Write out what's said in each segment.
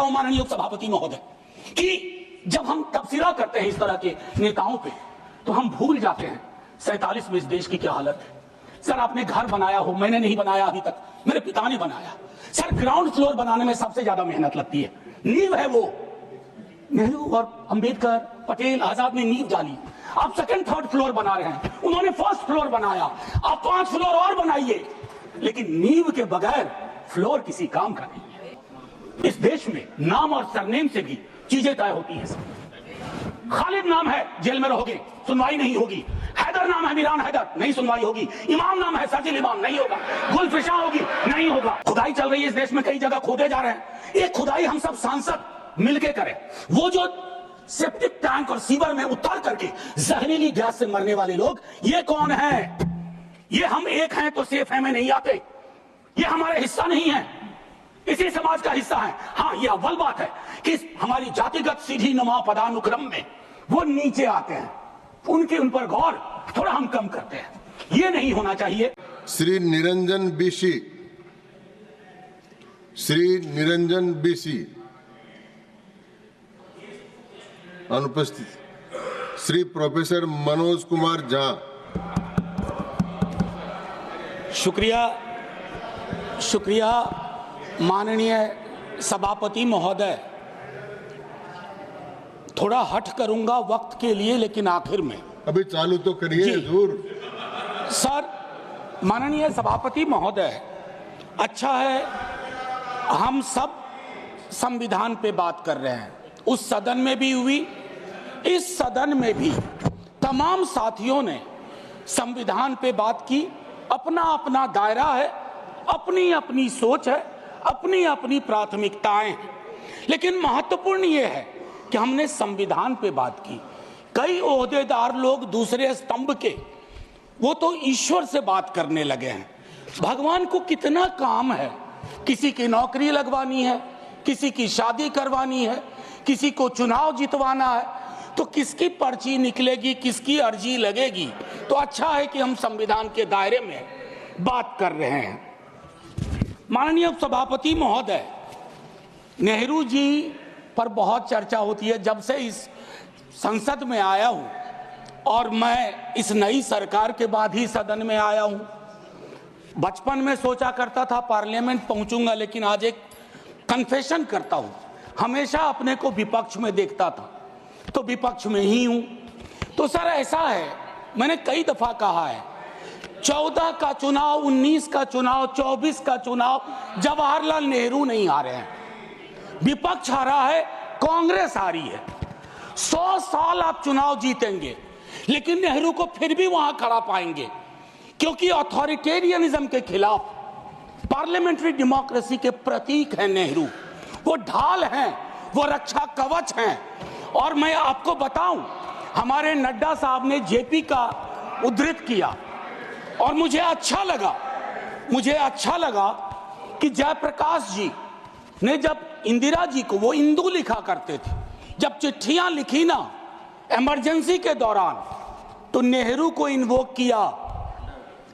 चाहता हूं माननीय सभापति महोदय कि जब हम तबसरा करते हैं इस तरह के नेताओं पे तो हम भूल जाते हैं 47 में इस देश की क्या हालत है। सर आपने घर बनाया हो, मैंने नहीं बनाया अभी तक, मेरे पिता ने बनाया। सर ग्राउंड फ्लोर बनाने में सबसे ज्यादा मेहनत लगती है, नींव है वो। नेहरू और अंबेडकर, पटेल, आजाद ने नींव डाली। आप सेकंड थर्ड फ्लोर बना रहे हैं, उन्होंने फर्स्ट फ्लोर बनाया, आप 5 फ्लोर और बनाइए, लेकिन नींव के बगैर फ्लोर किसी काम का नहीं है। इस देश में नाम और सरनेम से भी चीजें तय होती हैं। खालिद नाम है, जेल में रहोगे, सुनवाई नहीं होगी। हैदर नाम है, मीरान हैदर, नहीं सुनवाई होगी। इमाम नाम है, सर्जिल इमाम, नहीं होगा। गुलफिशा होगी, नहीं होगा। खुदाई चल रही है इस देश में, कई जगह खोदे जा रहे हैं। ये खुदाई हम सब सांसद मिलके करें। वो जो सेप्टिक टैंक और सीवर में उतर करके जहरीली गैस से मरने वाले लोग, ये कौन है? ये हम एक हैं तो सेफ है में नहीं आते, ये हमारा हिस्सा नहीं है, इसी समाज का हिस्सा है। हाँ, ये अव्वल बात है कि हमारी जातिगत सीधी नुमा पदानुक्रम में वो नीचे आते हैं, उन पर गौर थोड़ा हम कम करते हैं, ये नहीं होना चाहिए। श्री निरंजन बीसी, श्री निरंजन बीसी अनुपस्थित। श्री प्रोफेसर मनोज कुमार झा। शुक्रिया माननीय सभापति महोदय। थोड़ा हट करूंगा वक्त के लिए, लेकिन आखिर में अभी चालू तो करिए जरूर। सर, माननीय सभापति महोदय, अच्छा है हम सब संविधान पे बात कर रहे हैं। उस सदन में भी हुई, इस सदन में भी तमाम साथियों ने संविधान पे बात की। अपना अपना दायरा है, अपनी अपनी सोच है, अपनी अपनी प्राथमिकताएं हैं, लेकिन महत्वपूर्ण यह है कि हमने संविधान पे बात की। कई ओहदेदार लोग दूसरे स्तंभ के, वो तो ईश्वर से बात करने लगे हैं। भगवान को कितना काम है, किसी की नौकरी लगवानी है, किसी की शादी करवानी है, किसी को चुनाव जितवाना है, तो किसकी पर्ची निकलेगी, किसकी अर्जी लगेगी। तो अच्छा है कि हम संविधान के दायरे में बात कर रहे हैं। माननीय सभापति महोदय, नेहरू जी पर बहुत चर्चा होती है जब से इस संसद में आया हूं, और मैं इस नई सरकार के बाद ही सदन में आया हूं। बचपन में सोचा करता था पार्लियामेंट पहुंचूंगा, लेकिन आज एक कन्फेशन करता हूं, हमेशा अपने को विपक्ष में देखता था, तो विपक्ष में ही हूं। तो सर ऐसा है, मैंने कई दफा कहा है, 14 का चुनाव, 19 का चुनाव, 24 का चुनाव, जवाहरलाल नेहरू नहीं हारे हैं, विपक्ष हारा है, कांग्रेस हारी है। 100 साल आप चुनाव जीतेंगे, लेकिन नेहरू को फिर भी वहां खड़ा पाएंगे, क्योंकि अथॉरिटेरियनिज्म के खिलाफ, पार्लियामेंट्री डेमोक्रेसी के प्रतीक हैं नेहरू। वो ढाल हैं, वो रक्षा कवच हैं। और मैं आपको बताऊं, हमारे नड्डा साहब ने जेपी का उद्धृत किया, और मुझे अच्छा लगा कि जयप्रकाश जी ने जब इंदिरा जी को, वो इंदू लिखा करते थे, जब चिट्ठियां लिखी ना इमरजेंसी के दौरान, तो नेहरू को इन्वोक किया।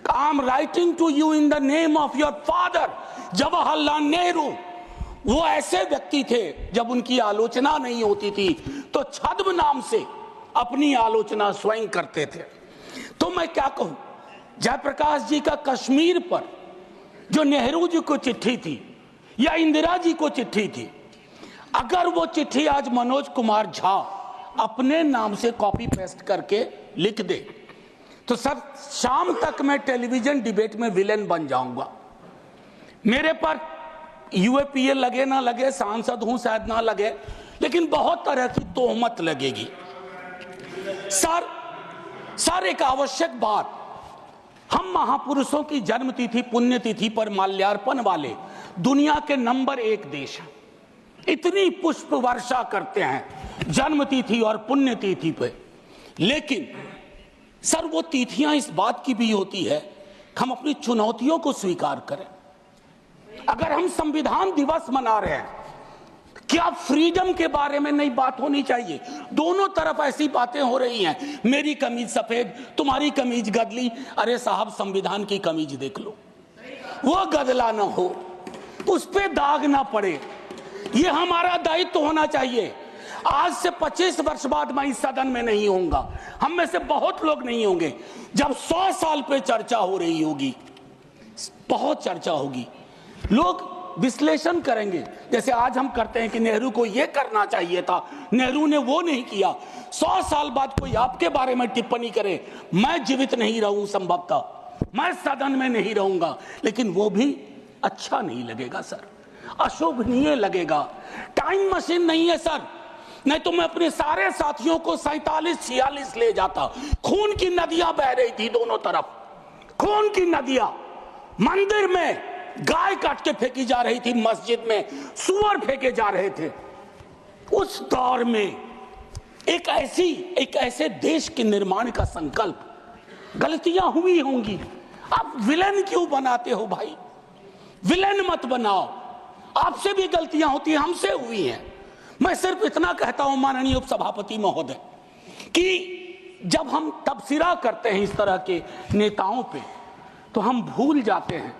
I am writing to you in the name of your father Jawaharlal Nehru. वो ऐसे व्यक्ति थे, जब उनकी आलोचना नहीं होती थी तो छद्म नाम से अपनी आलोचना स्वयं करते थे। तो मैं क्या कहूं, जयप्रकाश जी का कश्मीर पर जो नेहरू जी को चिट्ठी थी या इंदिरा जी को चिट्ठी थी, अगर वो चिट्ठी आज मनोज कुमार झा अपने नाम से कॉपी पेस्ट करके लिख दे, तो सर शाम तक मैं टेलीविजन डिबेट में विलेन बन जाऊंगा। मेरे पर यूएपीए लगे ना लगे, सांसद हूं शायद ना लगे, लेकिन बहुत तरह की तोहमत लगेगी। सर एक आवश्यक बात, हम महापुरुषों की जन्मतिथि पुण्यतिथि पर माल्यार्पण वाले दुनिया के नंबर 1 देश हैं। इतनी पुष्प वर्षा करते हैं जन्मतिथि और पुण्यतिथि पे, लेकिन सर वो तिथियां इस बात की भी होती है कि हम अपनी चुनौतियों को स्वीकार करें। अगर हम संविधान दिवस मना रहे हैं, क्या फ्रीडम के बारे में नहीं बात होनी चाहिए? दोनों तरफ ऐसी बातें हो रही हैं, मेरी कमीज सफेद, तुम्हारी कमीज गदली। अरे साहब, संविधान की कमीज देख लो, वो गदला ना हो, उस पे दाग ना पड़े। ये हमारा दायित्व होना चाहिए। आज से 25 वर्ष बाद मैं इस सदन में नहीं होऊंगा, हम में से बहुत लोग नहीं होंगे। जब 100 साल पे चर्चा हो रही होगी, बहुत चर्चा होगी, लोग विश्लेषण करेंगे। जैसे आज हम करते हैं कि नेहरू को यह करना चाहिए था, नेहरू ने वो नहीं किया। 100 साल बाद कोई आपके बारे में टिप्पणी करे, मैं जीवित नहीं रहूं, संभवतः मैं सदन में नहीं रहूंगा, लेकिन वो भी अच्छा नहीं लगेगा सर, अशोभनीय लगेगा। टाइम मशीन नहीं है सर, नहीं तो मैं अपने सारे साथियों को 47-46 ले जाता। खून की नदियां बह रही थी दोनों तरफ, खून की नदियां। मंदिर में गाय काट के फेंकी जा रही थी, मस्जिद में सुअर फेंके जा रहे थे। उस दौर में एक ऐसे देश के निर्माण का संकल्प, गलतियां हुई होंगी। आप विलेन क्यों बनाते हो भाई? विलेन मत बनाओ, आपसे भी गलतियां होती हैं, हमसे हुई हैं। मैं सिर्फ इतना कहता हूं माननीय उपसभापति महोदय कि जब हम तबसरा करते हैं इस तरह के नेताओं पे, तो हम भूल जाते हैं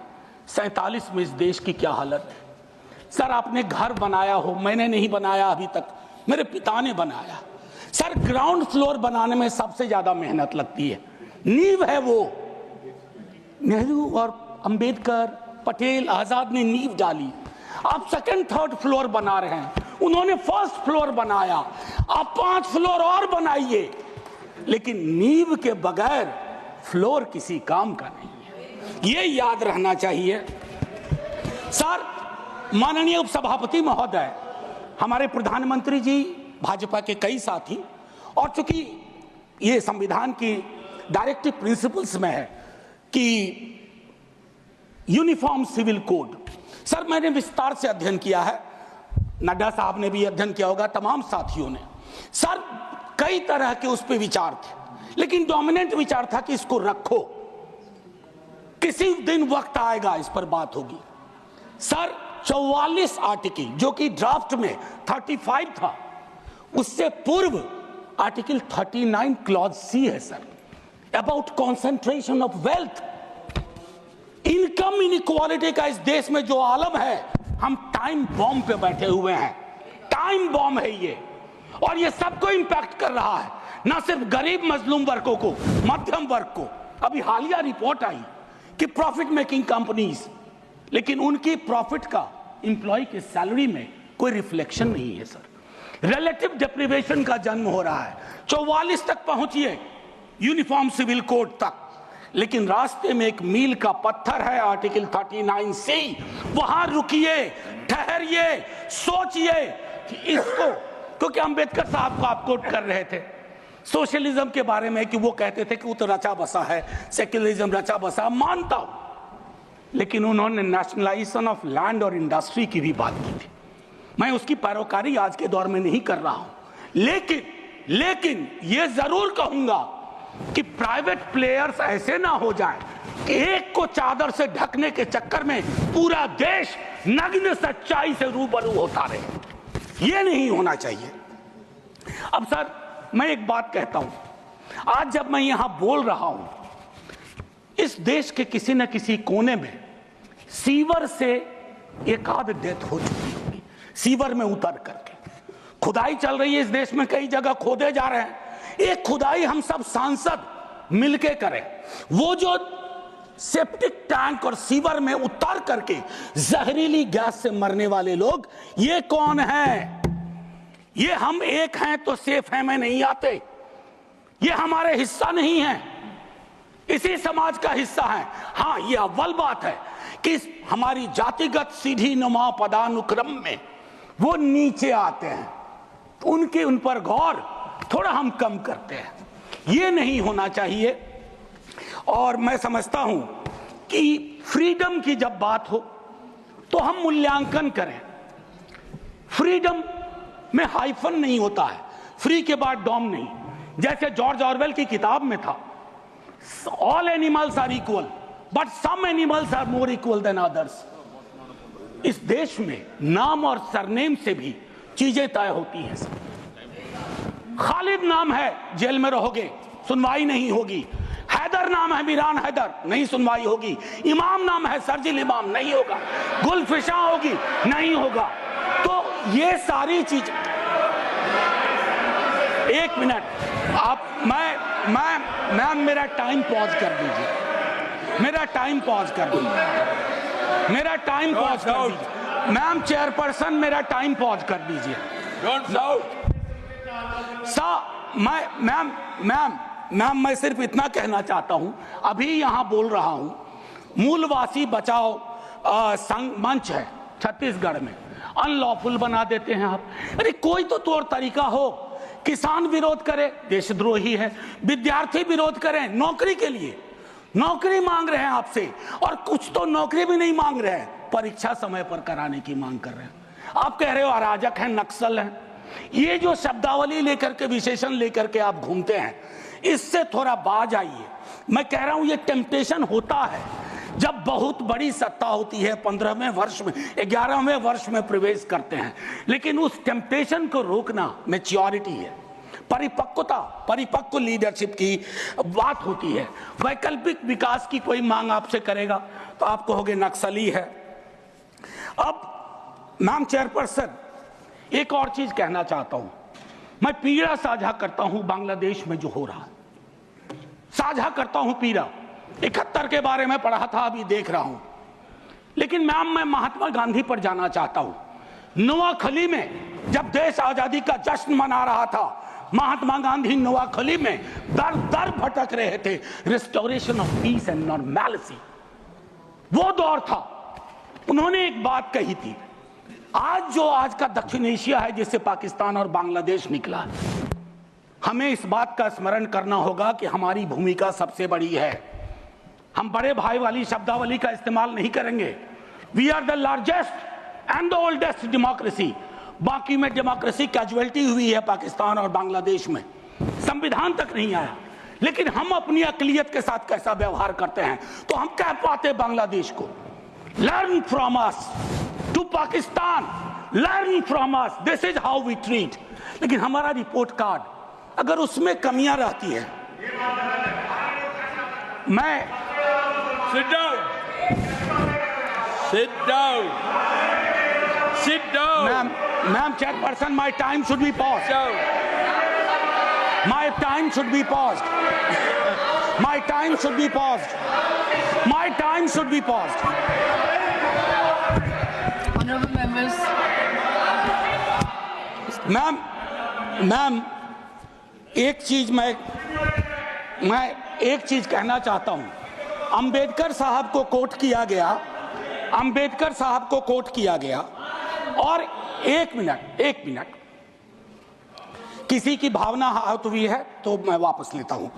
47 में इस देश की क्या हालत है। सर आपने घर बनाया हो, मैंने नहीं बनाया अभी तक, मेरे पिता ने बनाया। सर ग्राउंड फ्लोर बनाने में सबसे ज्यादा मेहनत लगती है, नींव है वो। नेहरू और अंबेडकर, पटेल, आजाद ने नींव डाली। आप सेकंड थर्ड फ्लोर बना रहे हैं, उन्होंने फर्स्ट फ्लोर बनाया, आप 5 फ्लोर और बनाइए, लेकिन नींव के बगैर फ्लोर किसी काम का नहीं है, ये याद रहना चाहिए। सर माननीय उपसभापति महोदय, हमारे प्रधानमंत्री जी, भाजपा के कई साथी, और चूंकि ये संविधान की डायरेक्टिव प्रिंसिपल्स में है कि यूनिफॉर्म सिविल कोड, सर मैंने विस्तार से अध्ययन किया है, नड्डा साहब ने भी अध्ययन किया होगा, तमाम साथियों ने। सर कई तरह के उस पर विचार थे, लेकिन डोमिनेंट विचार था कि इसको रखो, किसी दिन वक्त आएगा इस पर बात होगी। सर 44 आर्टिकल, जो कि ड्राफ्ट में 35 था, उससे पूर्व आर्टिकल 39 क्लॉज सी है sir, about concentration of wealth. Income inequality का इस देश में जो आलम है, हम टाइम बॉम्ब पे बैठे हुए हैं, टाइम बॉम्ब है ये, और ये सबको इंपैक्ट कर रहा है, ना सिर्फ गरीब मजलूम वर्गों को, मध्यम वर्ग को। अभी हालिया रिपोर्ट आई कि प्रॉफिट मेकिंग कंपनीज, लेकिन उनकी प्रॉफिट का एम्प्लॉय के सैलरी में कोई रिफ्लेक्शन नहीं है सर। रिलेटिव डिप्रिवेशन का जन्म हो रहा है। 44 तक पहुंचिए यूनिफॉर्म सिविल कोड तक, लेकिन रास्ते में एक मील का पत्थर है, आर्टिकल 39C। वहां रुकिए, ठहरिए, सोचिए कि इसको, क्योंकि अंबेडकर साहब को आप कोट कर रहे थे सोशलिज्म के बारे में, कि वो कहते थे कि वो तो रचा बसा है, सेक्युलरिज्म रचा बसा, मानता हूं, लेकिन उन्होंने नेशनलाइजेशन ऑफ लैंड और इंडस्ट्री की भी बात की थी। मैं उसकी पैरोकारी आज के दौर में नहीं कर रहा हूं, लेकिन ये जरूर कहूंगा कि प्राइवेट प्लेयर्स ऐसे ना हो जाएं कि एक को चादर से ढकने के चक्कर में पूरा देश नग्न सच्चाई से रूबरू होता रहे, ये नहीं होना चाहिए। अब सर मैं एक बात कहता हूं, आज जब मैं यहां बोल रहा हूं, इस देश के किसी न किसी कोने में सीवर से एक आध डेथ हो चुकी होगी, सीवर में उतर करके। खुदाई चल रही है इस देश में, कई जगह खोदे जा रहे हैं। एक खुदाई हम सब सांसद मिलके करें, वो जो सेप्टिक टैंक और सीवर में उतर करके जहरीली गैस से मरने वाले लोग, ये कौन है? ये हम एक हैं तो सेफ हैं में नहीं आते, ये हमारे हिस्सा नहीं है, इसी समाज का हिस्सा है। हाँ, ये अव्वल बात है कि हमारी जातिगत सीढ़ी नुमा पदानुक्रम में वो नीचे आते हैं, तो उनके उन पर गौर थोड़ा हम कम करते हैं, ये नहीं होना चाहिए। और मैं समझता हूं कि फ्रीडम की जब बात हो तो हम मूल्यांकन करें। फ्रीडम में हाइफन नहीं होता है, फ्री के बाद डॉम नहीं, जैसे जॉर्ज ऑरवेल की किताब में था, all animals are equal but some animals are more equal than others. इस देश में नाम और सरनेम से भी चीजें तय होती हैं। खालिद नाम है, जेल में रहोगे, सुनवाई नहीं होगी। हैदर नाम है, मीरान हैदर, नहीं सुनवाई होगी। इमाम नाम है, सरजिल इमाम, नहीं होगा। गुलफिशा होगी, नहीं होगा। तो ये सारी चीज, एक मिनट, आप मैं मेरा टाइम पॉज कर दीजिए, मेरा टाइम पॉज कर दीजिए, मेरा टाइम पॉज कर दीजिए। मैम चेयरपर्सन, मेरा टाइम पॉज कर दीजिए। Don't shout. मैम मैं सिर्फ इतना कहना चाहता हूं, अभी यहां बोल रहा हूं, मूलवासी बचाओ संघ मंच है छत्तीसगढ़ में, अनलॉफुल बना देते हैं आप। अरे कोई तो तौर तरीका हो, किसान विरोध करे, देशद्रोही है, विद्यार्थी विरोध करें नौकरी के लिए, नौकरी मांग रहे हैं आपसे, और कुछ तो नौकरी भी नहीं मांग रहे हैं, परीक्षा समय पर कराने की मांग कर रहे हैं। आप कह रहे हो अराजक हैं, नक्सल हैं। ये जो शब्दावली लेकर के, विशेषण लेकर के आप घूमते हैं, इससे थोड़ा बाज आइए। मैं कह रहा हूं ये टेम्पटेशन होता है जब बहुत बड़ी सत्ता होती है, 15वें वर्ष में, 11वें वर्ष में प्रवेश करते हैं, लेकिन उस टेम्पटेशन को रोकना मैच्योरिटी है, परिपक्वता, परिपक्व लीडरशिप की बात होती है। वैकल्पिक विकास की कोई मांग आपसे करेगा तो आप कहोगे नक्सली है। अब मैम चेयरपर्सन, एक और चीज कहना चाहता हूं, मैं पीड़ा साझा करता हूं बांग्लादेश में जो हो रहा है, साझा करता हूं पीड़ा। 71 के बारे में पढ़ा था, अभी देख रहा हूं, लेकिन मैम मैं महात्मा गांधी पर जाना चाहता हूं। नोआखली में जब देश आजादी का जश्न मना रहा था, महात्मा गांधी नोआखली में दर दर भटक रहे थे, restoration of peace and normality, वो दौर था। उन्होंने एक बात कही थी, आज का दक्षिण एशिया है जिससे पाकिस्तान और बांग्लादेश निकला है, हमें इस बात का स्मरण करना होगा कि हमारी भूमिका सबसे बड़ी है। हम बड़े भाई वाली शब्दावली का इस्तेमाल नहीं करेंगे। We are the largest and the oldest democracy. बाकी में डेमोक्रेसी कैजुअलिटी हुई है पाकिस्तान और बांग्लादेश में, संविधान तक नहीं आया। लेकिन हम अपनी अकलियत के साथ कैसा व्यवहार करते हैं, तो हम कह पाते बांग्लादेश को, learn from us, to Pakistan, learn from us, this is how we treat. लेकिन हमारा रिपोर्ट कार्ड अगर उसमें कमियां रहती है, मैं Sit down. Sit down. Sit down. Ma'am chairperson, my time should be paused. Sit down. My time should be paused. My time should be paused. My time should be paused. Honorable members. Ma'am एक चीज मैं एक चीज कहना चाहता हूं। अंबेडकर साहब को कोट किया गया, अंबेडकर साहब को कोट किया गया, और एक मिनट, किसी की भावना आहत हुई है तो मैं वापस लेता हूं।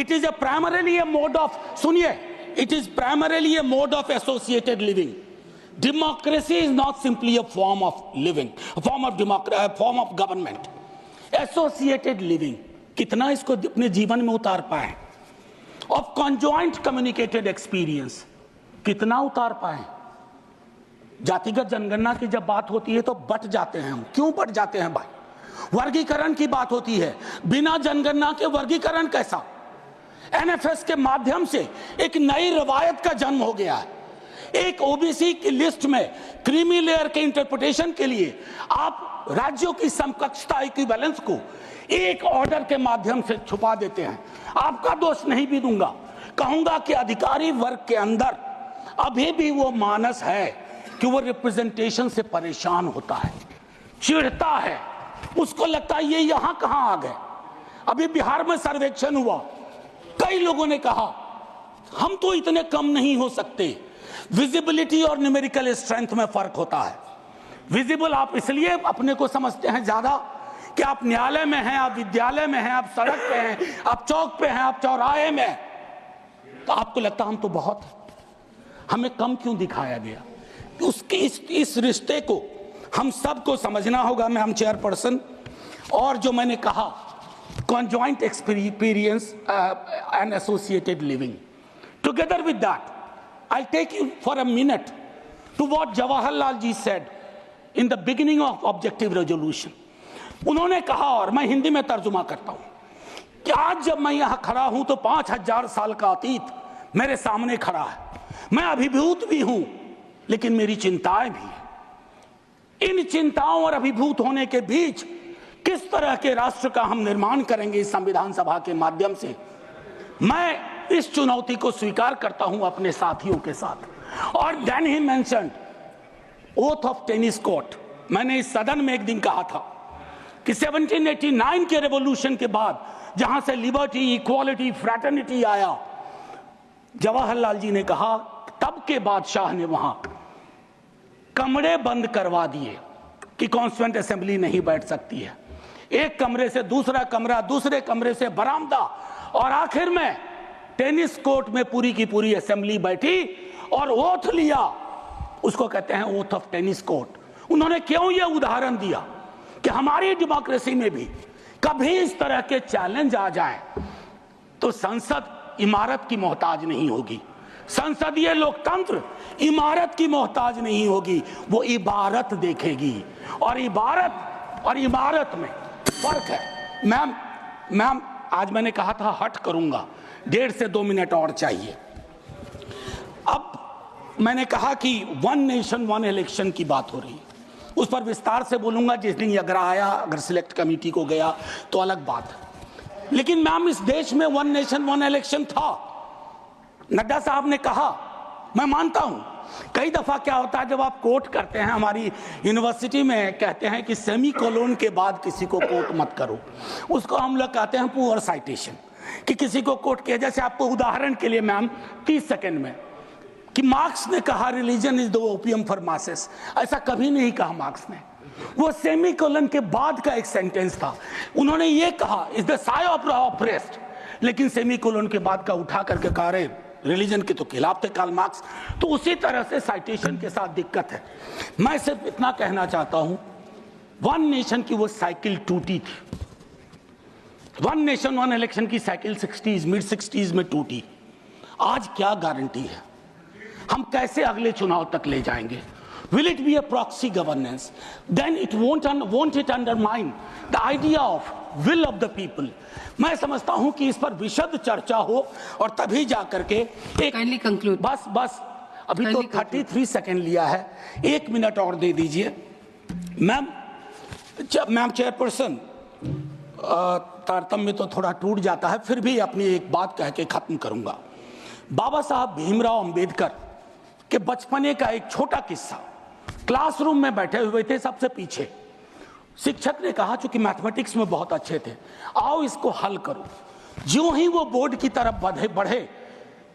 It is primarily a mode of, सुनिए, it is primarily a mode of associated living. Democracy is not simply a form of living, form of government. Associated living, कितना इसको अपने जीवन में उतार पाए, ऑफ कॉन्जॉइंट कम्युनिकेटेड एक्सपीरियंस, कितना उतार पाए। जातिगत जनगणना की जब बात होती है तो बट जाते हैं हम। क्यों बट जाते हैं भाई? वर्गीकरण की बात होती है, बिना जनगणना के वर्गीकरण कैसा? एनएफएस के माध्यम से एक नई रवायत का जन्म हो गया है। एक ओबीसी की लिस्ट में क्रीमी लेयर के इंटरप्रिटेशन के लिए आप राज्यों की समकक्षता, इक्विवेलेंस को एक ऑर्डर के माध्यम से छुपा देते हैं। आपका दोष नहीं भी दूंगा, कहूंगा कि अधिकारी वर्ग के अंदर अभी भी वो मानस है कि वो रिप्रेजेंटेशन से परेशान होता है, चिढ़ता है, उसको लगता है ये यहां कहां आ गए। अभी बिहार में सर्वेक्षण हुआ, कई लोगों ने कहा हम तो इतने कम नहीं हो सकते। विजिबिलिटी और न्यूमेरिकल स्ट्रेंथ में फर्क होता है। विजिबल आप इसलिए अपने को समझते हैं ज्यादा कि आप न्यायालय में हैं, आप विद्यालय में हैं, आप सड़क पे हैं, आप चौक पे हैं, आप चौराहे में हैं, तो आपको लगता हम तो बहुत, हमें कम क्यों दिखाया गया? उसके इस रिश्ते को हम सबको समझना होगा। मैम चेयरपर्सन, और जो मैंने कहा conjoint experience and associated living, together with that I'll take you for a minute to what Jawaharlal ji said in the beginning of objective resolution. उन्होंने कहा, और मैं हिंदी में तर्जुमा करता हूं, कि आज जब मैं यहां खड़ा हूं तो 5000 साल का अतीत मेरे सामने खड़ा है। मैं अभिभूत भी हूं, लेकिन मेरी चिंताएं भी हैं। इन चिंताओं और अभिभूत होने के बीच किस तरह के राष्ट्र का हम निर्माण करेंगे इस संविधान सभा के माध्यम से, मैं इस चुनौती को स्वीकार करता हूं अपने साथियों के साथ। और then he mentioned oath of tennis court. मैंने इस सदन में एक दिन कहा था कि 1789 के रेवोल्यूशन के बाद जहां से लिबर्टी, इक्वालिटी, फ्रैटर्निटी आया, जवाहरलाल जी ने कहा तब के बादशाह ने वहां कमरे बंद करवा दिए कि कॉन्स्टिट्यूएंट असेंबली नहीं बैठ सकती है। एक कमरे से दूसरा कमरा, दूसरे कमरे से बरामदा, और आखिर में टेनिस कोर्ट में पूरी की पूरी असेंबली बैठी और ओथ लिया। उसको कहते हैं ओथ ऑफ टेनिस कोर्ट। उन्होंने क्यों यह उदाहरण दिया कि हमारी डेमोक्रेसी में भी कभी इस तरह के चैलेंज आ जाए तो संसद इमारत की मोहताज नहीं होगी। संसदीय लोकतंत्र इमारत की मोहताज नहीं होगी, वो इबारत देखेगी। और इबारत में फर्क है। मैम आज मैंने कहा था हट करूंगा, 1.5 से 2 मिनट और चाहिए। अब मैंने कहा कि वन नेशन वन इलेक्शन की बात हो रही है, उस पर विस्तार से बोलूंगा जिस दिन अगर आया, अगर सिलेक्ट कमेटी को गया तो अलग बात है। लेकिन मैम इस देश में वन नेशन वन इलेक्शन था। नड्डा साहब ने कहा, मैं मानता हूं कई दफा क्या होता है जब आप कोट करते हैं, हमारी यूनिवर्सिटी में कहते हैं कि सेमी कोलोन के बाद किसी को कोट मत करो, उसको हम लोग कहते हैं पुअर साइटेशन, कि किसी को कोट किया। जैसे आपको उदाहरण के लिए मैम 30 सेकंड में कि मार्क्स ने कहा religion is the opium for masses, ऐसा कभी नहीं कहा मार्क्स ने। वो सेमी कोलन के बाद का एक सेंटेंस था, उन्होंने ये कहा is the Sai of oppressed, लेकिन सेमी कोलन के बाद का उठा करके कहा रहे रिलीजन के तो खिलाफ थे कार्ल मार्क्स। तो उसी तरह से साइटेशन के साथ दिक्कत है। मैं सिर्फ इतना कहना चाहता हूं, वन नेशन की वो साइकिल टूटी थी। वन नेशन वन इलेक्शन की साइकिल मिड 60s में टूटी। आज क्या गारंटी है, हम कैसे अगले चुनाव तक ले जाएंगे? Will it be a proxy governance? Then it won't it undermine the idea of will of the people? मैं समझता हूं कि इस पर विशद चर्चा हो और तभी जाकर के एक बस अभी तो 33 सेकंड लिया है, 1 मिनट और दे दीजिए। मैम चेयरपर्सन, तारतम्य तो थोड़ा टूट जाता है, फिर भी अपनी एक बात कह के खत्म करूंगा। बाबा साहब भीमराव अंबेडकर के बचपने का एक छोटा किस्सा। क्लासरूम में बैठे हुए थे सबसे पीछे, शिक्षक ने कहा चूंकि मैथमेटिक्स में बहुत अच्छे थे, आओ इसको हल करो। ज्यों ही वो बोर्ड की तरफ बढ़े,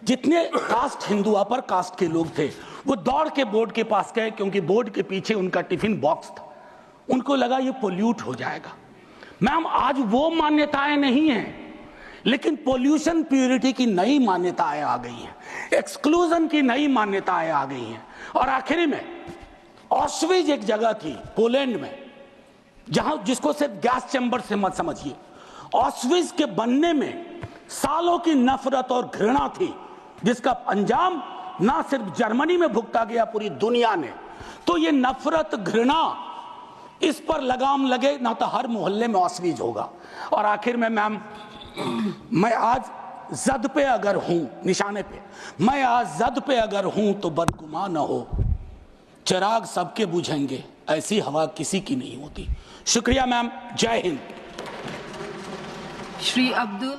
जितने कास्ट हिंदू अपर कास्ट के लोग थे वो दौड़ के बोर्ड के पास गए, क्योंकि बोर्ड के पीछे उनका टिफिन बॉक्स था। उनको लगा ये पोल्यूट हो जाएगा। मैम आज वो मान्यताएं नहीं हैं, लेकिन पोल्यूशन प्योरिटी की नई मान्यताएं आ गई हैं, एक्सक्लूजन की नई मान्यताएं आ गई हैं। और आखिरी में ऑस्विज एक जगह थी पोलैंड में, जहां जिसको सिर्फ गैस चैम्बर से मत समझिए, ऑस्विज के बनने में सालों की नफरत और घृणा थी, जिसका अंजाम ना सिर्फ जर्मनी में भुगता गया, पूरी दुनिया ने। तो ये नफरत घृणा, इस पर लगाम लगे ना तो हर मोहल्ले में ऑस्विज होगा। और आखिर में मैम, मैं आज जद पे अगर हूं, निशाने पे, मैं आज जद पे अगर हूं तो बदगुमान न हो, चिराग सबके बुझेंगे, ऐसी हवा किसी की नहीं होती। शुक्रिया मैम, जय हिंद। श्री अब्दुल